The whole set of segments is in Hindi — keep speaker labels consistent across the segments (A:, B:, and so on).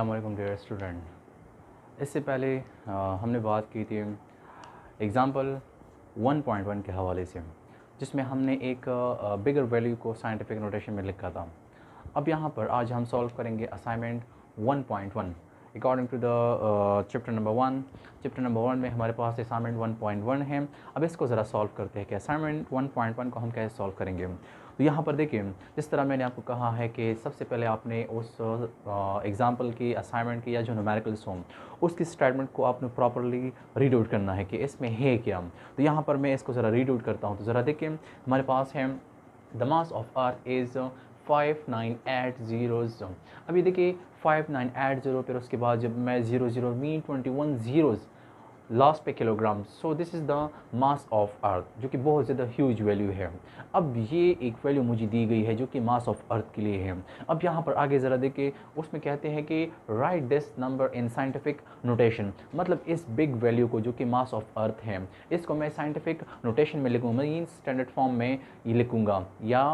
A: अस्सलाम वालेकुम डियर स्टूडेंट। इससे पहले हमने बात की थी एग्ज़ाम्पल 1.1 के हवाले से, जिसमें हमने एक बिगर वैल्यू को साइंटिफिक नोटेशन में लिखा था। अब यहाँ पर आज हम सॉल्व करेंगे assignment 1.1 according to the chapter number 1। Chapter number 1 में हमारे पास असाइनमेंट 1.1 है। अब इसको ज़रा सॉल्व करते हैं कि असाइनमेंट 1.1 को हम कैसे सॉल्व करेंगे। तो यहाँ पर देखिए, जिस तरह मैंने आपको कहा है कि सबसे पहले आपने उस एग्ज़ाम्पल की असाइनमेंट की या जो न्यूमेरिकल्स हों उसकी स्टेटमेंट को आपने प्रॉपरली रीड आउट करना है कि इसमें है क्या। तो यहाँ पर मैं इसको ज़रा रीड आउट करता हूँ। तो ज़रा देखिए, हमारे पास है the mass of earth is 5980। अभी देखिए 5980, फिर उसके बाद जब मैं 00 मीन 21 ज़ीरोज़ लास्ट पे kilogram. So this is the mass of earth, जो कि बहुत ज़्यादा ह्यूज वैल्यू है। अब ये एक वैल्यू मुझे दी गई है जो कि मास ऑफ अर्थ के लिए है। अब यहाँ पर आगे ज़रा देखिए, उसमें कहते हैं कि right this number in scientific notation, मतलब इस बिग वैल्यू को जो कि मास ऑफ अर्थ है इसको मैं साइंटिफिक नोटेशन में लिखूँगा, मीन स्टैंडर्ड फॉर्म में ये लिखूँगा या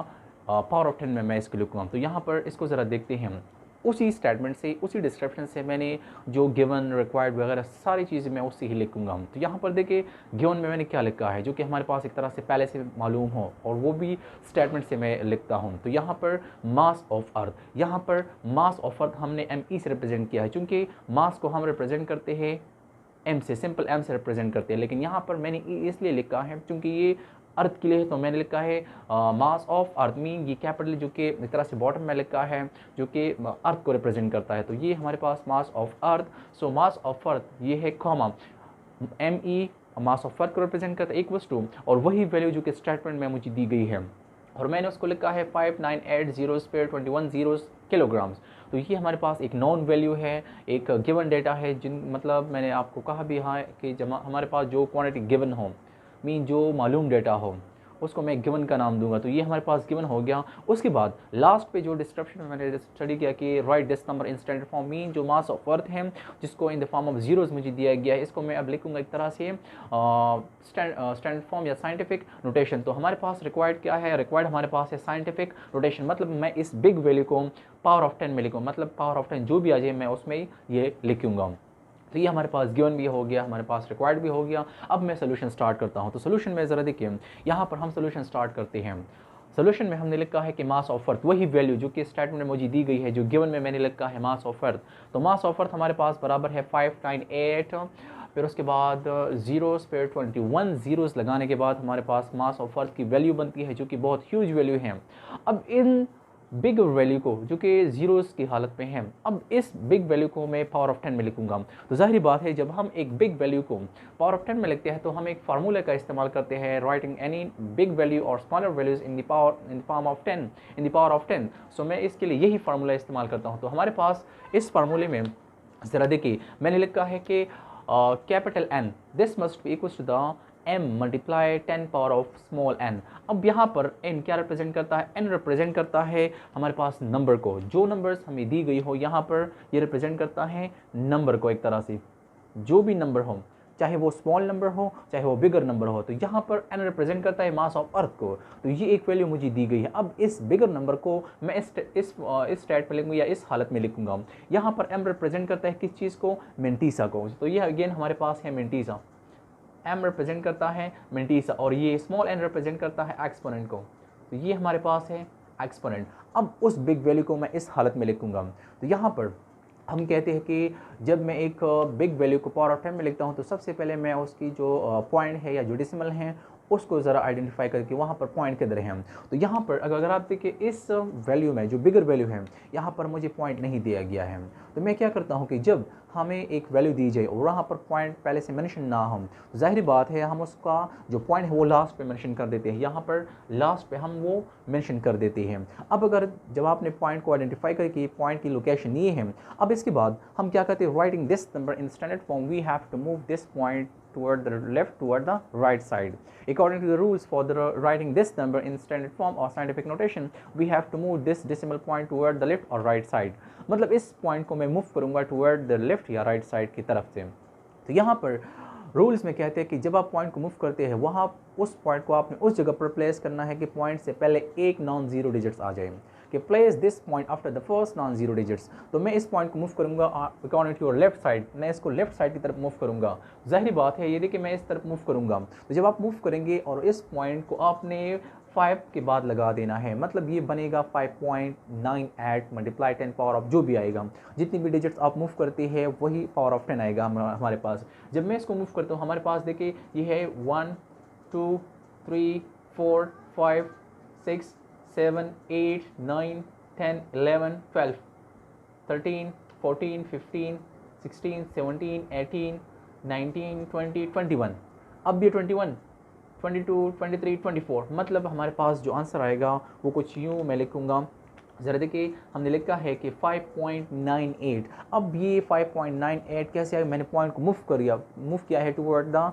A: पावर ऑफ 10 में मैं इसको लिखूँगा। तो यहाँ पर इसको ज़रा देखते हैं, उसी स्टेटमेंट से उसी डिस्क्रिप्शन से मैंने जो गिवन रिक्वायर्ड वगैरह सारी चीज़ें मैं उससे ही लिखूँगा। तो यहाँ पर देखिए गिवन में मैंने क्या लिखा है जो कि हमारे पास एक तरह से पहले से मालूम हो, और वो भी स्टेटमेंट से मैं लिखता हूँ। तो यहाँ पर मास ऑफ अर्थ, यहाँ पर मास ऑफ अर्थ हमने ME से रिप्रेजेंट किया है, चूँकि मास को हम रिप्रेजेंट करते हैं M से, सिंपल M से रिप्रेजेंट करते हैं। लेकिन यहाँ पर मैंने E इसलिए लिखा है क्योंकि ये अर्थ के लिए है, तो मैंने लिखा है मास ऑफ अर्थ, मीन ये कैपिटल जो कि एक तरह से बॉटम में लिखा है जो कि अर्थ को रिप्रेजेंट करता है। तो ये हमारे पास mass of earth. So mass of earth ये है comma ME mass of earth को रिप्रेजेंट करता है इक्वल्स टू, और वही वैल्यू जो कि स्टेटमेंट में मुझे दी गई है और मैंने उसको लिखा है 5980 स्पेयर 21 ज़ीरोज़ किलोग्राम्स। तो ये हमारे पास एक नॉन वैल्यू है, एक गिवन डेटा है, जिन मतलब मैंने आपको कहा भी हाँ कि जब हमारे पास जो क्वांटिटी गिवन हो, मीन जो मालूम डेटा हो, उसको मैं गिवन का नाम दूंगा। तो ये हमारे पास गिवन हो गया। उसके बाद लास्ट पे जो डिस्क्रिप्शन में मैंने स्टडी किया कि right this number in standard form, mean जो मास ऑफ अर्थ है जिसको in the form of zeros मुझे दिया गया है, इसको मैं अब लिखूंगा एक तरह से स्टैंडर्ड फॉर्म या साइंटिफिक नोटेशन। तो हमारे पास रिक्वायर्ड क्या है, रिक्वायर्ड हमारे पास है साइंटिफिक नोटेशन, मतलब मैं इस बिग वैल्यू को पावर ऑफ 10 में लिखूँ, मतलब पावर ऑफ 10 जो भी आ जाए मैं उसमें ये लिखूँगा। तो ये हमारे पास गिवन भी हो गया, हमारे पास रिक्वायर्ड भी हो गया। अब मैं सोल्यूशन स्टार्ट करता हूँ। तो सोल्यूशन में ज़रा देखिए, यहाँ पर हम सोल्यूशन स्टार्ट करते हैं। सोल्यूशन में हमने लिखा है कि मास ऑफ अर्थ, वही वैल्यू जो कि स्टेटमेंट में मुझे दी गई है, जो गिवन में मैंने लिखा है मास ऑफ अर्थ। तो मास ऑफ अर्थ हमारे पास बराबर है 598, फिर उसके बाद ज़ीरोज़ फिर 21 ज़ीरोज़ लगाने के बाद हमारे पास मास ऑफ अर्थ की वैल्यू बनती है जो कि बहुत ह्यूज वैल्यू है। अब इन बिग वैल्यू को जो कि ज़ीरोज़ की हालत में है, अब इस बिग वैल्यू को मैं पावर ऑफ 10 में लिखूंगा। तो जाहिर बात है जब हम एक बिग वैल्यू को पावर ऑफ 10 में लिखते हैं तो हम एक फार्मूले का इस्तेमाल करते हैं, राइटिंग एनी बिग वैल्यू और smaller values in the form of 10 in the power of 10। सो मैं इसके लिए यही फार्मूला इस्तेमाल करता हूँ। तो हमारे पास इस फार्मूले में ज़रा देखिए, मैंने लिखा है कि capital N this must be equals to the m multiply 10 power of small n। अब यहाँ पर n क्या रिप्रेजेंट करता है, n रिप्रेजेंट करता है हमारे पास नंबर को, जो नंबर्स हमें दी गई हो यहाँ पर ये रिप्रेजेंट करता है नंबर को। एक तरह से जो भी नंबर हो, चाहे वो स्मॉल नंबर हो चाहे वो बिगर नंबर हो, तो यहाँ पर n रिप्रेजेंट करता है मास ऑफ अर्थ को। तो ये एक वैल्यू मुझे दी गई है। अब इस बिगर नंबर को मैं इस स्टेट में लिखूँगा या इस हालत में लिखूँगा। यहाँ पर m रिप्रेजेंट करता है किस चीज़ को, मेंटीसा को। तो ये अगेन हमारे पास है मेंटीसा, m रिप्रेजेंट करता है मेंटीसा, और ये स्मॉल n रिप्रेजेंट करता है एक्सपोनेंट को। तो ये हमारे पास है एक्सपोनेंट। अब उस बिग वैल्यू को मैं इस हालत में लिखूंगा। तो यहाँ पर हम कहते हैं कि जब मैं एक बिग वैल्यू को पावर ऑफ 10 में लिखता हूँ तो सबसे पहले मैं उसकी जो पॉइंट है या जो डेसिमल हैं उसको ज़रा आइडेंटिफाई करके वहाँ पर पॉइंट किधर हैं। तो यहाँ पर अगर आप देखिए इस वैल्यू में जो बिगर वैल्यू है यहाँ पर मुझे पॉइंट नहीं दिया गया है। तो मैं क्या करता हूँ कि जब हमें एक वैल्यू दी जाए और वहाँ पर पॉइंट पहले से मेंशन ना हो, तो जाहिर बात है हम उसका जो पॉइंट है वो लास्ट पे मेंशन कर देते हैं। यहाँ पर लास्ट पे हम वो मेंशन कर देते हैं। अब अगर जब आपने पॉइंट को आइडेंटिफाई करके पॉइंट की लोकेशन ये है, अब इसके बाद हम क्या करते हैं, writing this number in standard form we have to move this point toward the left toward the right side. According to the rules for the writing this number in standard form or scientific notation, we have to move this decimal point toward the left or right side. मतलब इस पॉइंट को मैं मूव करूंगा toward the left या right side की तरफ से। तो यहाँ पर रूल्स में कहते हैं कि जब आप पॉइंट को मूव करते हैं वहाँ उस पॉइंट को आपने उस जगह पर प्लेस करना है कि पॉइंट से पहले एक नॉन ज़ीरो डिजिट्स आ जाए। कि place this point after the first non zero digits. तो मैं इस पॉइंट को मूव करूँगा according to your left side, मैं इसको लेफ्ट साइड की तरफ मूव करूँगा। जाहिर बात है ये देखिए मैं इस तरफ मूव करूँगा, तो जब आप मूव करेंगे और इस पॉइंट को आपने 5 के बाद लगा देना है, मतलब ये बनेगा 5.98 मल्टीप्लाई 10 पावर ऑफ जो भी आएगा, जितनी भी डिजिट्स आप मूव करते हैं वही पावर ऑफ 10 आएगा हमारे पास। जब मैं इसको मूव करता हूँ हमारे पास देखिए ये है 1 2 3 4 5 6 7 8 9 10 11 12 13 14 15 16 17 18 19 20 21, अब ये 21 22 23 24, मतलब हमारे पास जो आंसर आएगा वो कुछ यूँ मैं लिखूँगा। ज़रा देखिए हमने लिखा है कि 5.98। अब ये 5.98 कैसे आया, मैंने पॉइंट को मूव किया है toward the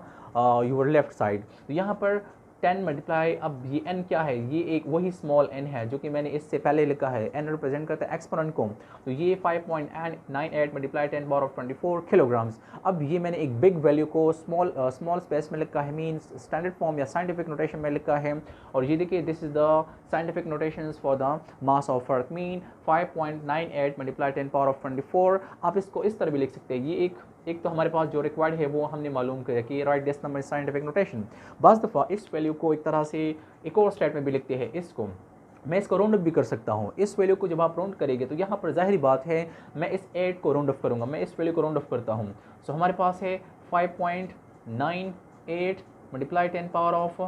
A: your left side. तो यहाँ पर 10 मल्टीप्लाई, अब ये n क्या है, ये एक वही स्मॉल n है जो कि मैंने इससे पहले लिखा है, n रिप्रेजेंट करता है एक्सपोनेंट को। तो ये 5.98 मल्टीप्लाई 10 पावर ऑफ 24 किलोग्राम्स। अब ये मैंने एक बिग वैल्यू को स्मॉल स्पेस में लिखा है, मीन्स स्टैंडर्ड फॉर्म या साइंटिफिक नोटेशन में लिखा है। और ये देखिए this is the scientific notations for the mass of earth, mean 5.98 multiply 10 power of 24। आप इसको इस तरह भी लिख सकते हैं, ये एक तो हमारे पास जो रिक्वायर्ड है वो हमने मालूम किया कि right this number scientific notation. बाज़ दफ़ा इस वैल्यू को एक तरह से एक और स्टेट में भी लिखते हैं, इसको मैं इसको राउंड अप भी कर सकता हूँ। इस वैल्यू को जब आप राउंड करेंगे तो यहाँ पर जाहिर बात है मैं इस 8 को राउंड अप करूँगा, मैं इस वैल्यू को राउंड अप करता हूँ। सो हमारे पास है 5.98 मल्टीप्लाई 10 पावर ऑफ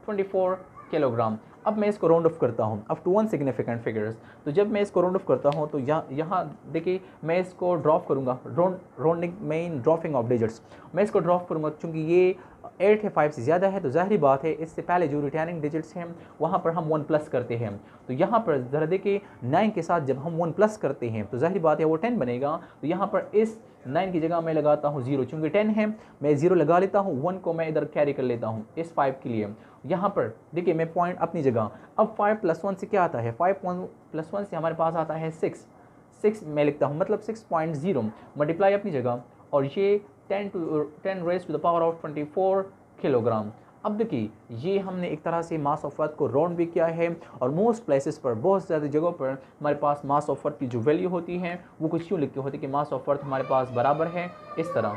A: 24 किलोग्राम। अब मैं इसको राउंड ऑफ करता हूँ up to one significant figures. तो जब मैं इसको राउंड ऑफ करता हूँ तो यहाँ देखिए मैं इसको ड्रॉप करूँगा, rounding main dropping of digits, मैं इसको ड्रॉप करूँगा चूँकि ये 8 है 5 से ज़्यादा है, तो जाहिर बात है इससे पहले जो रिटर्निंग डिजिट्स हैं वहाँ पर हम 1 प्लस करते हैं। तो यहाँ पर ज़रा देखिए 9 के साथ जब हम 1 प्लस करते हैं तो जाहिर बात है वो 10 बनेगा। तो यहाँ पर इस 9 की जगह मैं लगाता हूँ 0, चूँकि 10 है मैं 0 लगा लेता हूँ, 1 को मैं इधर कैरी कर लेता हूँ इस 5 के लिए। यहाँ पर देखिए मैं पॉइंट अपनी जगह, अब 5 + 1 से क्या आता है, 5 + 1 से हमारे पास आता है 6 मैं लिखता हूँ, मतलब 6.0 मल्टीप्लाई अपनी जगह, और ये 10 raise to the power of 24 kilogram. अब देखिए ये हमने एक तरह से मास ऑफ अर्थ को राउंड भी किया है, और मोस्ट प्लेसेस पर बहुत ज़्यादा जगहों पर हमारे पास मास ऑफ अर्थ की जो वैल्यू होती है वो कुछ यूँ लिखी होती है कि मास ऑफ अर्थ हमारे पास बराबर है इस तरह,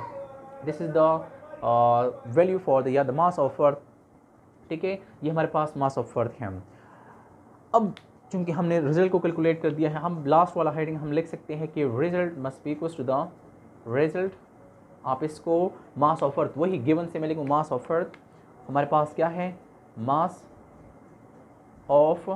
A: this is the value for the mass of earth. ठीक है, ये हमारे पास मास ऑफ अर्थ है। अब चूँकि हमने रिजल्ट को कैलकुलेट कर दिया है, हम लास्ट वाला हेडिंग हम लिख सकते हैं कि result must be equals to the result, आप इसको मास ऑफ अर्थ, वही गिवन से मैं लिखूँ मास ऑफ अर्थ, हमारे पास क्या है मास ऑफ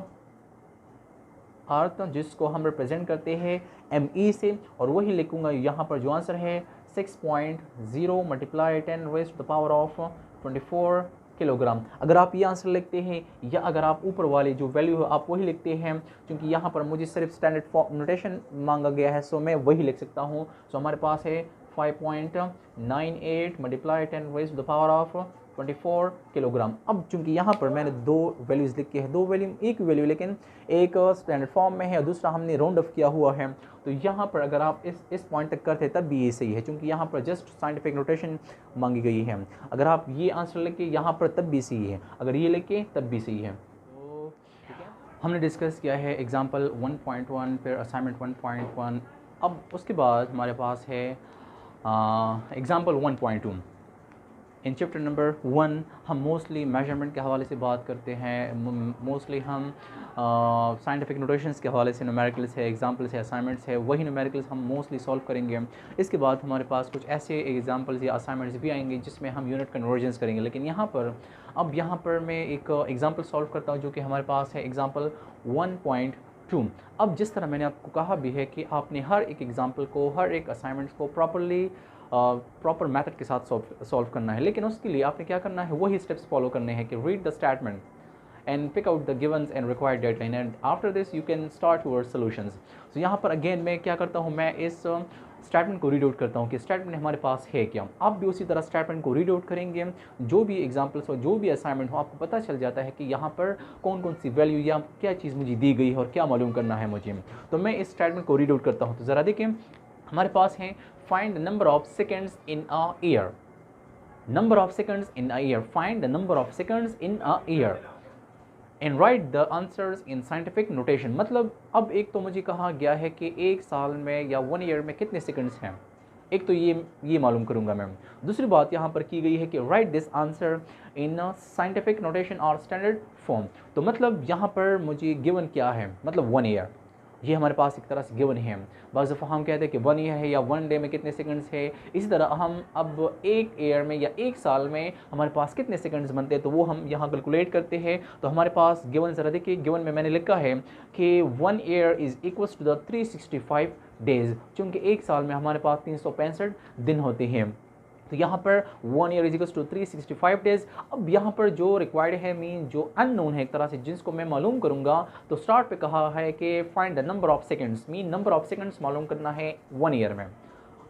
A: अर्थ, जिसको हम रिप्रेजेंट करते हैं ME से, और वही लिखूँगा यहाँ पर जो आंसर है 6.0 multiply 10 raise to the power of 24 kilogram. अगर आप ये आंसर लिखते हैं या अगर आप ऊपर वाली जो वैल्यू है आप वही लिखते हैं, क्योंकि यहाँ पर मुझे सिर्फ स्टैंडर्ड फॉर्म नोटेशन मांगा गया है, सो मैं वही लिख सकता हूँ। सो हमारे पास है 5.98 multiply 10 raise to the power of 24 kilogram. अब चूंकि यहाँ पर मैंने दो वैल्यूज़ लिखी है, दो वैल्यू एक वैल्यू लेकिन एक स्टैंडर्ड फॉर्म में है और दूसरा हमने राउंड ऑफ किया हुआ है, तो यहाँ पर अगर आप इस पॉइंट तक करते तब भी ये सही है, क्योंकि यहाँ पर जस्ट साइंटिफिक नोटेशन मांगी गई है। अगर आप ये आंसर लेके यहाँ पर तब भी सही है, अगर ये लेके तब भी सही है। तो हमने डिस्कस किया है एग्जाम्पल 1.1 फिर असाइनमेंट 1.1। अब उसके बाद हमारे पास है एग्जाम्पल 1.2। इन चैप्टर नंबर 1 हम मोस्टली मेजरमेंट के हवाले से बात करते हैं, मोस्टली हम साइंटिफिक नोटेशंस के हवाले से न्यूमेरिकल्स है, एग्जाम्पल्स है, असाइनमेंट्स है, वही न्यूमेरिकल्स हम मोस्टली सॉल्व करेंगे। इसके बाद हमारे पास कुछ ऐसे एग्जाम्पल्स या असाइनमेंट्स भी आएंगे जिसमें हम यूनिट कन्वर्जन्स करेंगे। लेकिन यहाँ पर मैं एक एग्जाम्पल सॉल्व करता हूँ जो कि हमारे पास है एग्जाम्पल 1.2। अब जिस तरह मैंने आपको कहा भी है कि आपने हर एक एग्जाम्पल को, हर एक असाइनमेंट्स को प्रॉपर मेथड के साथ सॉल्व करना है, लेकिन उसके लिए आपने क्या करना है, वही स्टेप्स फॉलो करने हैं कि read the statement and pick out the givens and required deadline and after this you can start your solutions. तो यहाँ पर अगेन मैं क्या करता हूँ, मैं इस स्टेटमेंट को रीड आउट करता हूँ कि स्टेटमेंट हमारे पास है क्या। आप भी उसी तरह स्टेटमेंट को रीड आउट करेंगे, जो भी एग्जाम्पल्स हो, जो भी असाइनमेंट हो, आपको पता चल जाता है कि यहाँ पर कौन कौन सी वैल्यू या क्या चीज़ मुझे दी गई है और क्या मालूम करना है मुझे। तो मैं इस स्टेटमेंट को रीड आउट करता हूँ। तो ज़रा देखिए हमारे पास है find the number of seconds in a year, number of seconds in a year, find the number of seconds in a year and right the answers in scientific notation. मतलब अब एक तो मुझे कहा गया है कि एक साल में या 1 ईयर में कितने सेकंड्स हैं, एक तो ये मालूम करूंगा मैं। दूसरी बात यहाँ पर की गई है कि right this answer in scientific notation और स्टैंडर्ड फॉर्म। तो मतलब यहाँ पर मुझे गिवन क्या है, मतलब 1 ईयर, ये हमारे पास एक तरह से गिवन है। बाज़ दफ़ा हम कहते हैं कि 1 ईयर है या 1 डे में कितने सेकंड्स है। इसी तरह हम अब एक ईयर में या एक साल में हमारे पास कितने सेकंड्स बनते हैं, तो वो हम यहाँ कैलकुलेट करते हैं। तो हमारे पास गिवन ज़रा देखिए, गिवन में मैंने लिखा है कि 1 year is equals to the 365 days, चूँकि एक साल में हमारे पास 365 दिन होते हैं। तो यहाँ पर 1 year is equals to 365 days. अब यहाँ पर जो रिक्वायर्ड है, मीन जो अननोन है एक तरह से, जिसको मैं मालूम करूँगा, तो स्टार्ट पे कहा है कि find the number of seconds, mean number of seconds मालूम करना है 1 ईयर में।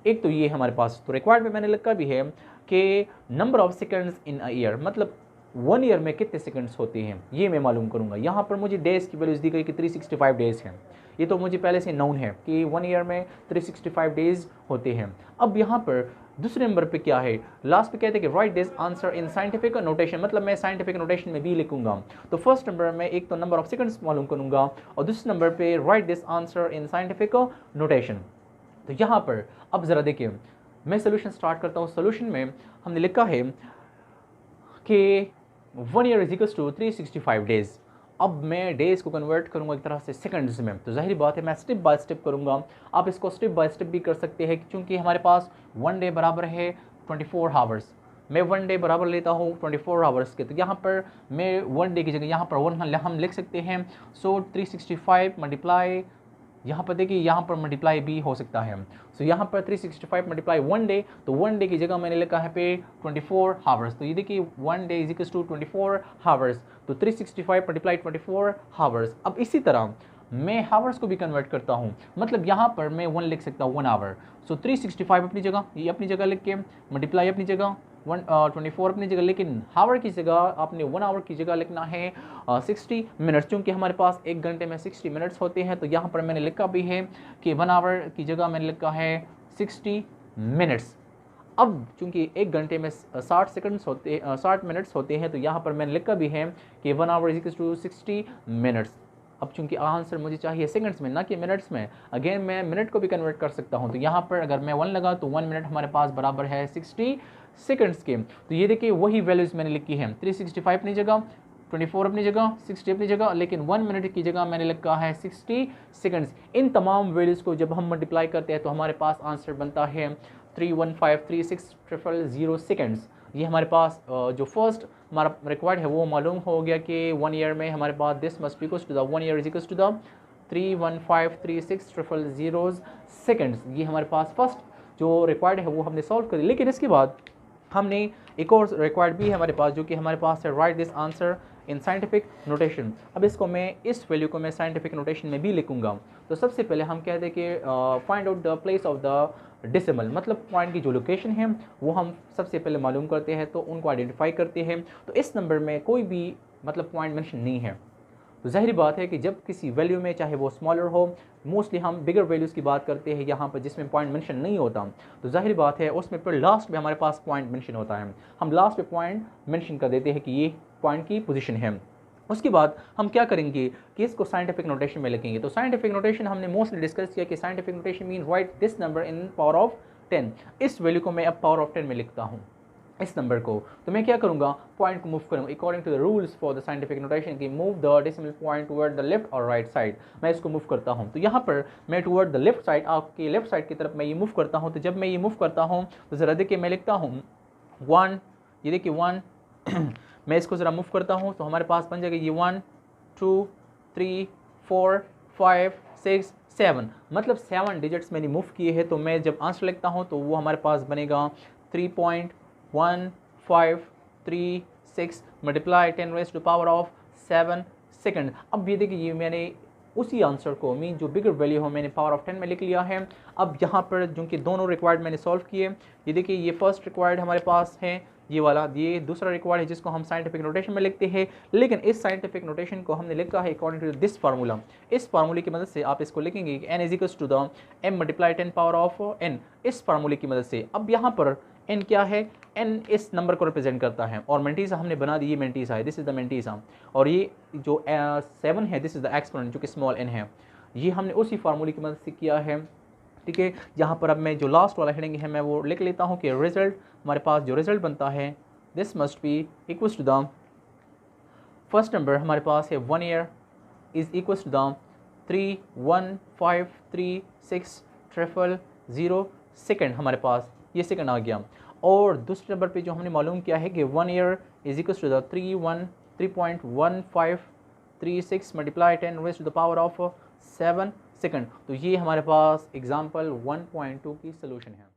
A: एक तो ये हमारे पास, तो रिक्वायर्ड में मैंने लिखा भी है कि number of seconds in a year, मतलब 1 ईयर में कितने सेकंड्स होते हैं ये मैं मालूम करूँगा। यहाँ पर मुझे डेज़ की वैल्यूज दी गई कि 365 डेज़ हैं, ये तो मुझे पहले से नोन है कि 1 ईयर में 365 डेज़ होते हैं। अब यहाँ पर दूसरे नंबर पे क्या है, लास्ट पे कहते हैं कि right this answer in scientific notation, मतलब मैं साइंटिफिक नोटेशन में भी लिखूंगा। तो फर्स्ट नंबर में एक तो नंबर ऑफ सेकंड्स मालूम करूंगा और दूसरे नंबर पे right this answer in scientific notation. तो यहाँ पर अब ज़रा देखिए, मैं सोल्यूशन स्टार्ट करता हूँ। सोल्यूशन में हमने लिखा है कि 1 year is equals to 365 days. अब मैं डेज़ को कन्वर्ट करूंगा एक तरह से सेकंड्स में, तो जाहिर बात है मैं स्टेप बाय स्टेप करूंगा। आप इसको स्टेप बाय स्टेप भी कर सकते हैं, क्योंकि हमारे पास 1 डे बराबर है 24 आवर्स। मैं 1 डे बराबर लेता हूँ 24 आवर्स के, तो यहाँ पर मैं 1 डे की जगह यहाँ पर 1 हम लिख सकते हैं। सो 365 मल्टीप्लाई, यहाँ पर देखिए यहाँ पर मल्टीप्लाई भी हो सकता है। सो यहाँ पर 365 मल्टीप्लाई 1 डे, तो 1 डे की जगह मैंने लिखा है पे 24 आवर्स। तो ये देखिए 1 day is equals to 24 hours, तो 365 मल्टीप्लाई 24 आवर्स। अब इसी तरह मैं हावर्स को भी कन्वर्ट करता हूँ, मतलब यहाँ पर मैं 1 लिख सकता हूँ 1 आवर। सो 365 अपनी जगह, ये अपनी जगह लिख के, मल्टीप्लाई अपनी जगह 24 अपनी जगह, लेकिन हावर की जगह आपने 1 आवर की जगह लिखना है 60 मिनट्स, क्योंकि हमारे पास 1 घंटे में 60 मिनट्स होते हैं। तो यहाँ पर मैंने लिखा भी है कि 1 आवर की जगह मैंने लिखा है 60 मिनट्स। अब चूंकि 1 घंटे में 60 मिनट्स होते हैं, तो यहाँ पर मैंने लिखा भी है कि 1 hour is equal to 60 minutes. अब चूंकि आंसर मुझे चाहिए सेकंड्स में, ना कि मिनट्स में, अगेन मैं मिनट को भी कन्वर्ट कर सकता हूँ। तो यहाँ पर अगर मैं 1 लगा तो 1 मिनट हमारे पास बराबर है 60 सेकंड्स के। तो ये देखिए वही वैल्यूज़ मैंने लिखी है, 365 अपनी जगह, 24 अपनी जगह, 60 अपनी जगह, लेकिन 1 मिनट की जगह मैंने लिखा है 60 सेकंड्स। इन तमाम वैल्यूज़ को जब हम मल्टीप्लाई करते हैं तो हमारे पास आंसर बनता है 3153600 सेकंड्स। ये हमारे पास जो फर्स्ट हमारा रिक्वायर्ड है वो मालूम हो गया कि 1 ईयर में हमारे पास this must be equals to the 1 year is equals to the 3153600 seconds. ये हमारे पास फर्स्ट जो रिक्वायर्ड है वो हमने सॉल्व कर दिया। लेकिन इसके बाद हमने एक और रिक्वायर्ड भी है हमारे पास, जो कि हमारे पास है right this answer in scientific notation. अब इसको मैं, इस वैल्यू को मैं साइंटिफिक नोटेशन में भी लिखूंगा। तो सबसे पहले हम कहते हैं कि find out the place of the decimal, मतलब पॉइंट की जो लोकेशन है वो हम सबसे पहले मालूम करते हैं, तो उनको आइडेंटिफाई करते हैं। तो इस नंबर में कोई भी मतलब पॉइंट मेंशन नहीं है, तो जाहिर बात है कि जब किसी वैल्यू में, चाहे वो स्मॉलर हो, मोस्टली हम बिगर वैल्यूज़ की बात करते हैं यहाँ पर जिसमें पॉइंट मेंशन नहीं होता, तो जाहिर बात है उसमें फिर लास्ट में हमारे पास पॉइंट मेंशन होता है। हम लास्ट में पॉइंट मेंशन कर देते हैं कि ये पॉइंट की पोजीशन है। उसके बाद हम क्या करेंगे कि इसको साइंटिफिक नोटेशन में लिखेंगे। तो साइंटिफिक नोटेशन हमने मोस्टली डिस्कस किया कि scientific notation mean right this number in power of 10। इस वैल्यू को मैं अब पावर ऑफ 10 में लिखता हूँ, इस नंबर को। तो मैं क्या करूँगा, पॉइंट को मूव करूँगा according to the rules for the scientific notation की move the decimal point toward the left और राइट साइड। मैं इसको मूव करता हूँ, तो यहाँ पर मैं टुवर्ड द लेफ्ट साइड, आपकी लेफ्ट साइड की तरफ मैं ये मूव करता हूँ। तो जब मैं ये मूव करता हूँ तो ज़रा देखिए मैं लिखता हूँ 1, ये देखिए 1 मैं इसको ज़रा मूव करता हूँ तो हमारे पास बन जाएगा ये 1 2 3 4 5 6 7, मतलब 7 डिजिट्स मैंने मूव किए हैं। तो मैं जब आंसर लिखता हूँ तो वो हमारे पास बनेगा 3.1536 multiply 10 raise to power of 7 second. अब ये देखिए ये मैंने उसी आंसर को, मीन जो बिगर वैल्यू हो, मैंने पावर ऑफ 10 में लिख लिया है। अब यहाँ पर जो कि दोनों रिक्वायर्ड मैंने सॉल्व किए, ये देखिए ये फर्स्ट रिक्वायर्ड हमारे पास है ये वाला, ये दूसरा रिक्वायर्ड है जिसको हम साइंटिफिक नोटेशन में लिखते हैं। लेकिन इस साइंटिफिक नोटेशन को हमने लिखा है अकॉर्डिंग टू दिस फार्मूला। इस फार्मूले की मदद से आप इसको लिखेंगे कि n is equals to the m multiply 10 power of n, इस फार्मूले की मदद से। अब यहाँ पर एन क्या है, एन इस नंबर को रिप्रेजेंट करता है, और मेंटीसा हमने बना दी, ये मेंटीसा है, दिस इज़ द मेंटीसा, और ये जो 7 है दिस इज़ द एक्सपोनेंट जो कि स्मॉल एन है। ये हमने उसी फार्मूले की मदद से किया है, ठीक है। यहाँ पर अब मैं जो लास्ट वाला हेडिंग है मैं वो लिख लेता हूँ कि रिजल्ट, हमारे पास जो रिजल्ट बनता है this must be equals to the first number हमारे पास है 1 year is equals to the 31536 second, हमारे पास ये सेकेंड आ गया। और दूसरे नंबर पे जो हमने मालूम किया है कि 1 year is equals to the 3.1536 multiply 10 raise to the power of 7 second. तो ये हमारे पास एग्जाम्पल 1.2 की सोल्यूशन है।